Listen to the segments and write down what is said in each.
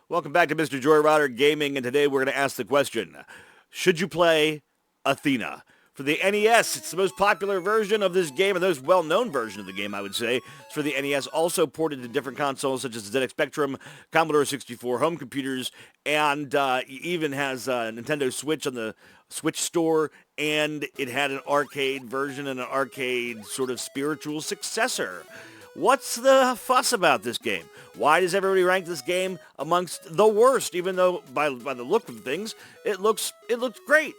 Welcome back to Mr. Joyrider Gaming, and today we're going to ask the question, should you play Athena? For the NES, it's the most popular version of this game, and the most well-known version of the game, I would say. It's for the NES, also ported to different consoles such as the ZXSpectrum, Commodore 64, home computers, and even has a Nintendo Switch on the Switch store, and it had an arcade version and an arcade sort of spiritual successor. What's the fuss about this game? Why does everybody rank this game amongst the worst, even though by the look of things, it looks great?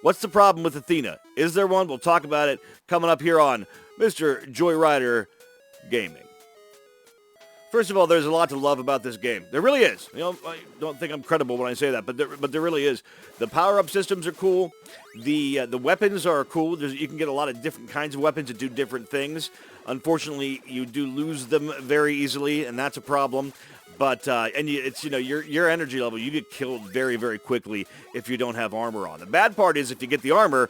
What's the problem with Athena? Is there one? We'll talk about it coming up here on Mr. Joyrider Gaming. First of all, there's a lot to love about this game. There really is. You know, I don't think I'm credible when I say that, but there really is. The power-up systems are cool. The weapons are cool. You can get a lot of different kinds of weapons that do different things. Unfortunately, you do lose them very easily, and that's a problem. But your energy level, you get killed very, very quickly if you don't have armor on. The bad part is if you get the armor,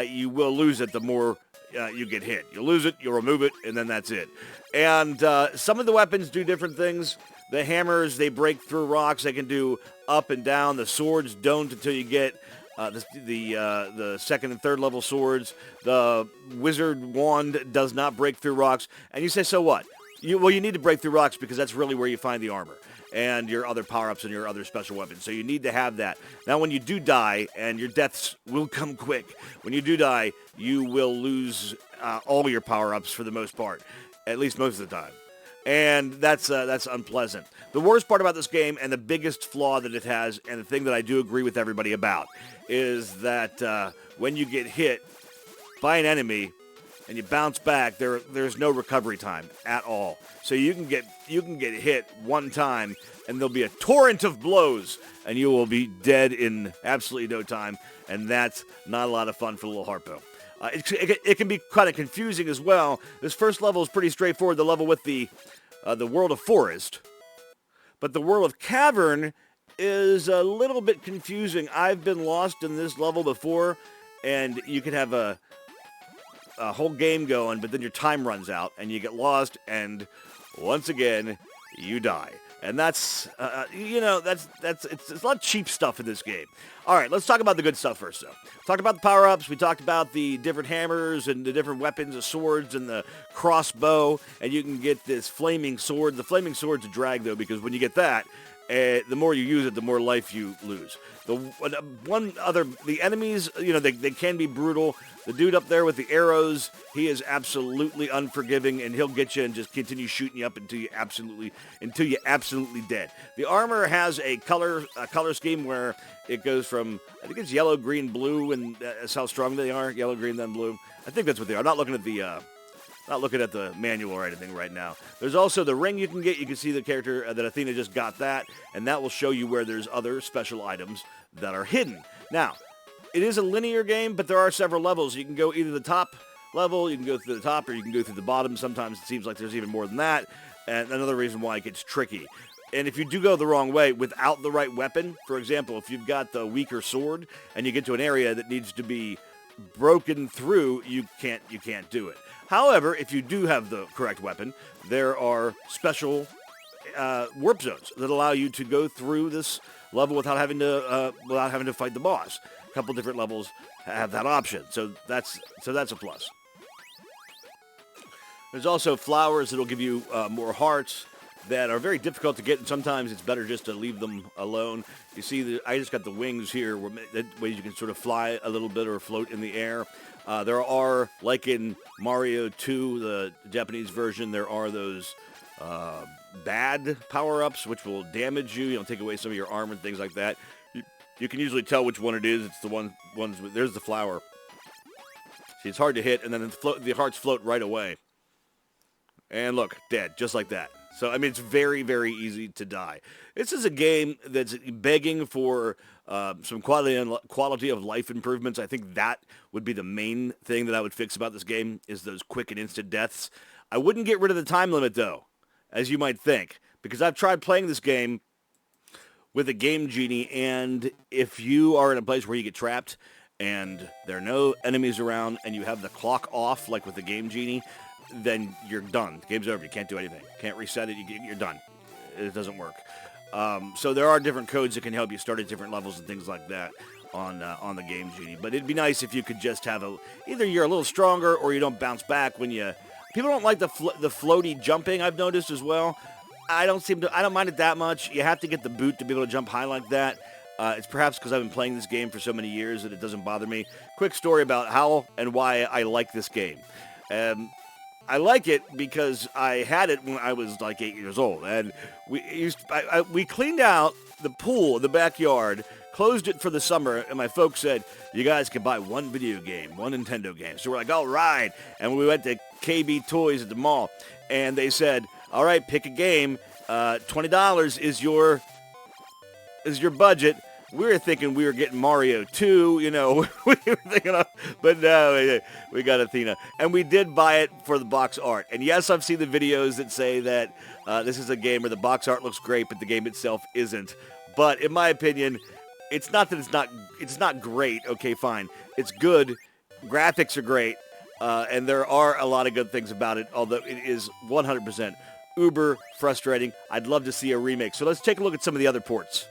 you will lose it the more you get hit. You'll lose it, you'll remove it, and then that's it. And some of the weapons do different things. The hammers, they break through rocks. They can do up and down. The swords don't until you get the second and third level swords. The wizard wand does not break through rocks. And you say, so what? You need to break through rocks because that's really where you find the armor and your other power-ups and your other special weapons. So you need to have that. Now, when you do die, and your deaths will come quick, when you do die, you will lose all your power-ups for the most part, at least most of the time. And that's unpleasant. The worst part about this game, and the biggest flaw that it has, and the thing that I do agree with everybody about, is that when you get hit by an enemy, and you bounce back, there's no recovery time at all. So you can get hit one time, and there'll be a torrent of blows, and you will be dead in absolutely no time, and that's not a lot of fun for a little harpo. It can be kind of confusing as well. This first level is pretty straightforward, the level with the world of forest. But the world of cavern is a little bit confusing. I've been lost in this level before, and you could have a whole game going, but then your time runs out, and you get lost, and once again, you die. And that's it's a lot of cheap stuff in this game. All right, let's talk about the good stuff first, though. Talked about the power-ups. We talked about the different hammers and the different weapons, the swords and the crossbow, and you can get this flaming sword. The flaming sword's a drag, though, because when you get that, the more you use it, the more life you lose. The enemies, they can be brutal. The dude up there with the arrows, he is absolutely unforgiving, and he'll get you and just continue shooting you up until you're absolutely dead. The armor has a color scheme where it goes from, I think it's yellow, green, blue, and that's how strong they are. Yellow, green, then blue. I think that's what they are. I'm not looking at the manual or anything right now. There's also the ring you can get. You can see the character that Athena just got that, and that will show you where there's other special items that are hidden. Now, it is a linear game, but there are several levels. You can go either the top level, you can go through the top, or you can go through the bottom. Sometimes it seems like there's even more than that, and another reason why it gets tricky. And if you do go the wrong way without the right weapon, for example, if you've got the weaker sword and you get to an area that needs to be broken through, you can't do it. However, if you do have the correct weapon, there are special warp zones that allow you to go through this level without having to fight the boss. A couple different levels have that option, so that's a plus. There's also flowers that'll give you more hearts that are very difficult to get, and sometimes it's better just to leave them alone. You see, I just got the wings here, that way you can sort of fly a little bit or float in the air. There are, like in Mario 2, the Japanese version, there are those bad power-ups, which will damage you, take away some of your armor and things like that. You can usually tell which one it is. It's the ones there's the flower. See, it's hard to hit, and then the hearts float right away. And look, dead, just like that. So, it's very, very easy to die. This is a game that's begging for some quality of life improvements. I think that would be the main thing that I would fix about this game, is those quick and instant deaths. I wouldn't get rid of the time limit, though, as you might think, because I've tried playing this game with a Game Genie, and if you are in a place where you get trapped and there are no enemies around and you have the clock off, like with the Game Genie, then you're done. The game's over. You can't do anything. Can't reset it. You're done. It doesn't work. So there are different codes that can help you start at different levels and things like that on the Game Genie. But it'd be nice if you could just have either you're a little stronger or you don't bounce back when you. People don't like the floaty jumping. I've noticed as well. I don't mind it that much. You have to get the boot to be able to jump high like that. It's perhaps because I've been playing this game for so many years that it doesn't bother me. Quick story about how and why I like this game. I like it because I had it when I was like 8 years old, and we cleaned out the pool in the backyard, closed it for the summer, and my folks said, you guys can buy one video game, one Nintendo game. So we're like, all right, and we went to KB Toys at the mall, and they said, all right, pick a game, $20 is your budget. We were thinking we were getting Mario 2, we were thinking but no, we got Athena. And we did buy it for the box art. And yes, I've seen the videos that say that this is a game where the box art looks great, but the game itself isn't. But in my opinion, it's not that it's not great. Okay, fine. It's good. Graphics are great. And there are a lot of good things about it, although it is 100% uber frustrating. I'd love to see a remake. So let's take a look at some of the other ports.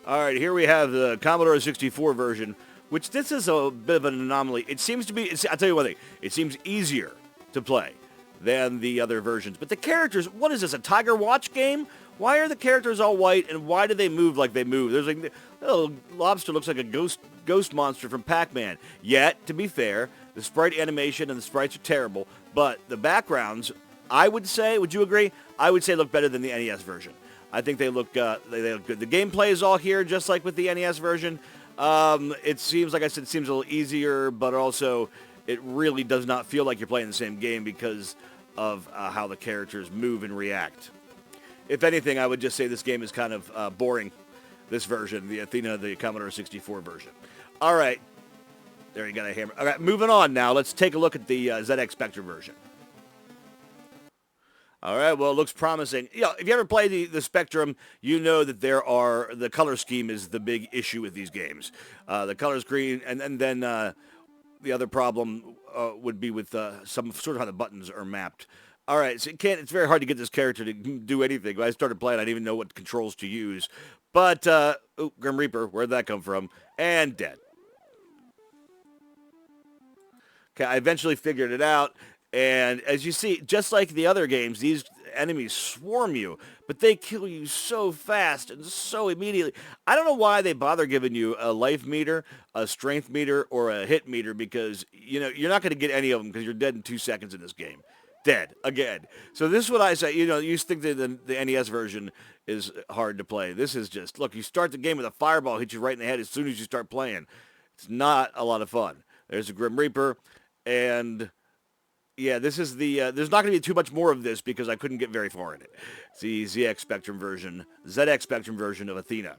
All right, here we have the Commodore 64 version, which this is a bit of an anomaly. It seems to be, I'll tell you one thing, it seems easier to play than the other versions. But the characters, what is this, a Tiger Watch game? Why are the characters all white, and why do they move like they move? There's like, the little lobster looks like a ghost monster from Pac-Man. Yet, to be fair, the sprite animation and the sprites are terrible, but the backgrounds, I would say, would you agree? I would say look better than the NES version. I think they look good. The gameplay is all here, just like with the NES version. It seems, like I said, it seems a little easier, but also it really does not feel like you're playing the same game because of how the characters move and react. If anything, I would just say this game is kind of boring, this version, the Athena, the Commodore 64 version. All right. There you got a hammer. All right, moving on now. Let's take a look at the ZXSpectrum version. All right, well, it looks promising. If you ever play the Spectrum, you know that the color scheme is the big issue with these games. The color screen, and then the other problem would be with some sort of how the buttons are mapped. All right, so it's very hard to get this character to do anything. When I started playing, I didn't even know what controls to use. But, Grim Reaper, where'd that come from? And dead. Okay, I eventually figured it out. And as you see, just like the other games, these enemies swarm you, but they kill you so fast and so immediately. I don't know why they bother giving you a life meter, a strength meter, or a hit meter, because, you're not going to get any of them because you're dead in 2 seconds in this game. Dead. Again. So this is what I say. You think that the NES version is hard to play. This is just, look, you start the game with a fireball, hit you right in the head as soon as you start playing. It's not a lot of fun. There's a Grim Reaper, and... yeah, this is there's not going to be too much more of this because I couldn't get very far in it. It's the ZXSpectrum version of Athena.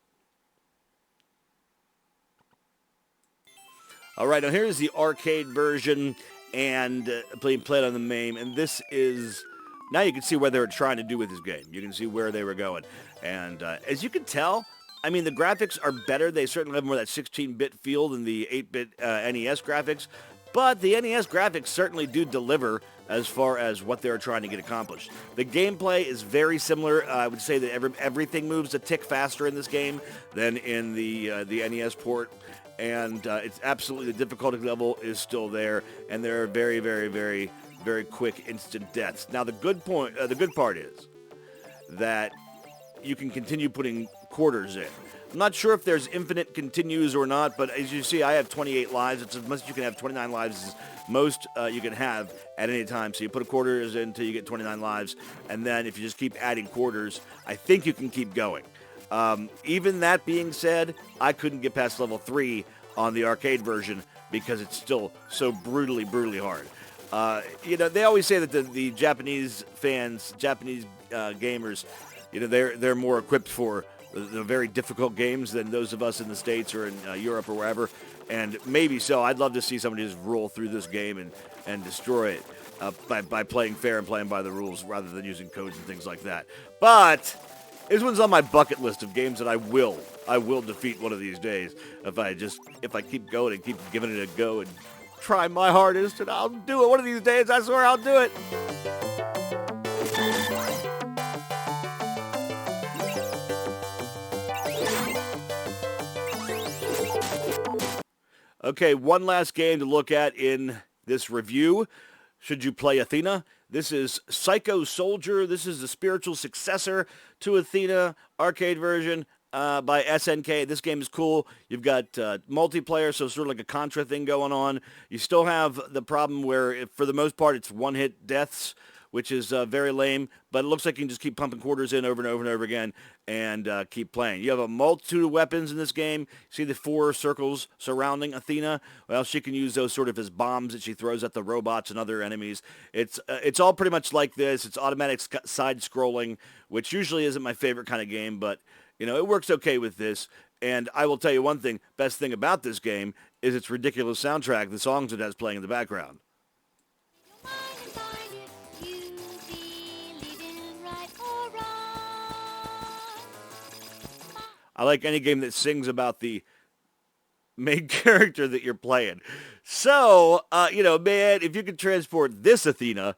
All right, now here's the arcade version and played on the MAME, and this is, now you can see what they were trying to do with this game. You can see where they were going. And as you can tell, I mean, the graphics are better. They certainly have more of that 16-bit feel than the 8-bit NES graphics. But the NES graphics certainly do deliver as far as what they're trying to get accomplished. The gameplay is very similar. I would say that everything moves a tick faster in this game than in the NES port. And it's absolutely, the difficulty level is still there. And there are very, very, very, very quick instant deaths. Now, the good part is that you can continue putting quarters in. I'm not sure if there's infinite continues or not, but as you see, I have 28 lives. It's as much as you can have. 29 lives is most you can have at any time. So you put a quarters in until you get 29 lives, and then if you just keep adding quarters, I think you can keep going. Even that being said, I couldn't get past level 3 on the arcade version because it's still so brutally, brutally hard. They always say that the Japanese fans, Japanese gamers, they're more equipped for the very difficult games than those of us in the States or in Europe or wherever, and maybe so. I'd love to see somebody just roll through this game and destroy it by playing fair and playing by the rules rather than using codes and things like that. But this one's on my bucket list of games that I will defeat one of these days if I keep going and keep giving it a go and try my hardest, and I'll do it one of these days. I swear I'll do it. Okay, one last game to look at in this review. Should you play Athena? This is Psycho Soldier. This is the spiritual successor to Athena, arcade version by SNK. This game is cool. You've got multiplayer, so sort of like a Contra thing going on. You still have the problem where, for the most part, it's one-hit deaths, which is very lame, but it looks like you can just keep pumping quarters in over and over and over again and keep playing. You have a multitude of weapons in this game. See the 4 circles surrounding Athena? Well, she can use those sort of as bombs that she throws at the robots and other enemies. It's all pretty much like this. It's automatic side-scrolling, which usually isn't my favorite kind of game, but it works okay with this. And I will tell you one thing, best thing about this game is its ridiculous soundtrack, the songs it has playing in the background. I like any game that sings about the main character that you're playing. So, man, if you could transport this Athena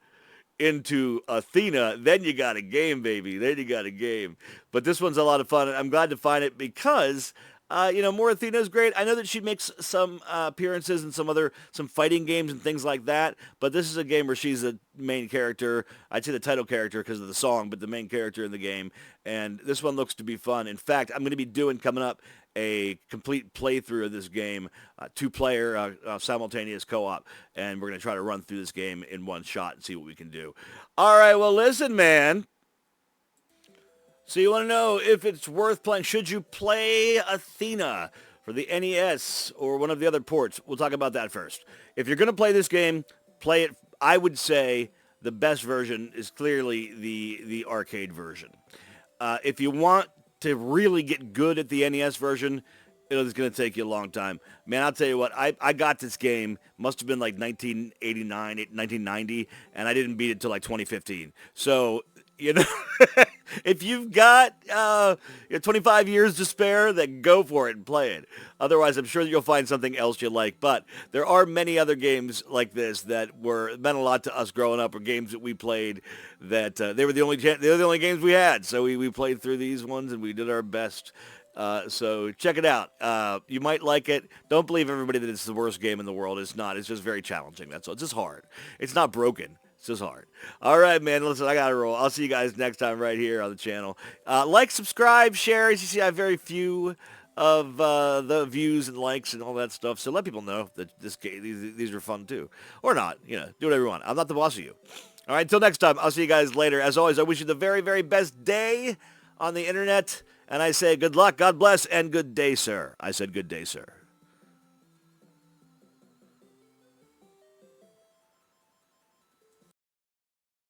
into Athena, then you got a game, baby. Then you got a game. But this one's a lot of fun, and I'm glad to find it because, more Athena is great. I know that she makes some appearances in some fighting games and things like that, but this is a game where she's the main character. I'd say the title character because of the song, but the main character in the game. And this one looks to be fun. In fact, I'm going to be doing coming up a complete playthrough of this game, 2-player simultaneous co-op, and we're going to try to run through this game in one shot and see what we can do. All right, well, listen, man. So you want to know if it's worth playing. Should you play Athena for the NES or one of the other ports? We'll talk about that first. If you're going to play this game, play it. I would say the best version is clearly the arcade version. If you want to really get good at the NES version, it's going to take you a long time. Man, I'll tell you what, I got this game, must have been like 1989, 1990, and I didn't beat it until like 2015. So, if you've got 25 years to spare, then go for it and play it. Otherwise, I'm sure that you'll find something else you like. But there are many other games like this that meant a lot to us growing up, or games that we played that they were the only games we had. So we played through these ones and we did our best. So check it out. You might like it. Don't believe everybody that it's the worst game in the world. It's not. It's just very challenging. That's all. It's just hard. It's not broken. It's just hard. All right, man. Listen, I got to roll. I'll see you guys next time right here on the channel. Like, subscribe, share. As you see, I have very few of the views and likes and all that stuff. So let people know that these are fun too. Or not. Do whatever you want. I'm not the boss of you. All right, until next time, I'll see you guys later. As always, I wish you the very, very best day on the internet. And I say good luck, God bless, and good day, sir. I said good day, sir.